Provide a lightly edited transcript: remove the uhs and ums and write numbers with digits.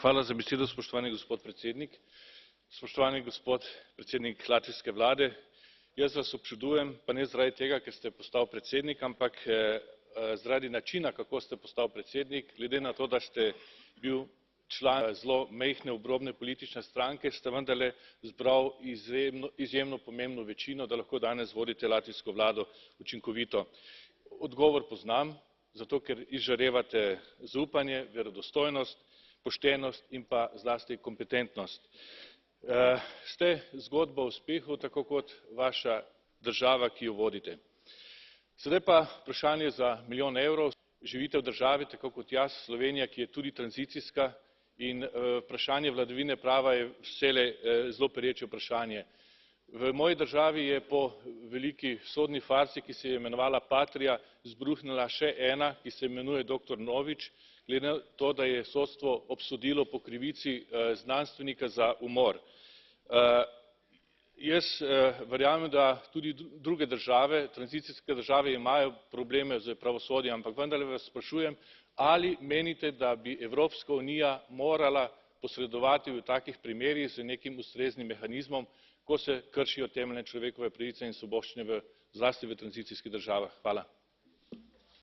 Hvala za besedo, spoštovani gospod predsednik. Spoštovani gospod predsednik latvijske vlade, jaz vas občudujem, pa ne zaradi tega, ker ste postal predsednik, ampak zaradi načina, kako ste postal predsednik, glede na to, da ste bil član zelo majhne obrobne politične stranke, ste vendarle zbral izjemno pomembno večino, da lahko danes vodite latvijsko vlado učinkovito. Odgovor poznam, zato ker izžarevate zaupanje, verodostojnost, poštenost in pa zlasti kompetentnost. Ste zgodba o uspehu, tako kot vaša država, ki jo vodite. Sedaj pa vprašanje za milijon evrov. Živite v državi, tako kot jaz, Slovenija, ki je tudi tranzicijska, in vprašanje vladavine prava je vselej zelo pereče vprašanje. V moji državi je po veliki sodni farsi, ki se je imenovala Patria, izbruhnila še ena, ki se imenuje doktor Novič, glede na to, da je sodstvo obsodilo po krivici znanstvenika za umor. Jaz verjamem, da tudi druge države, tranzicijske države, imajo probleme s pravosodjem, ampak vendarle vas sprašujem, ali menite, da bi Evropska unija morala posredovati v takih primerih z nekim ustreznim mehanizmom, ko se kršijo temeljne človekove pravice in svoboščine zlasti v tranzicijskih državah. Hvala.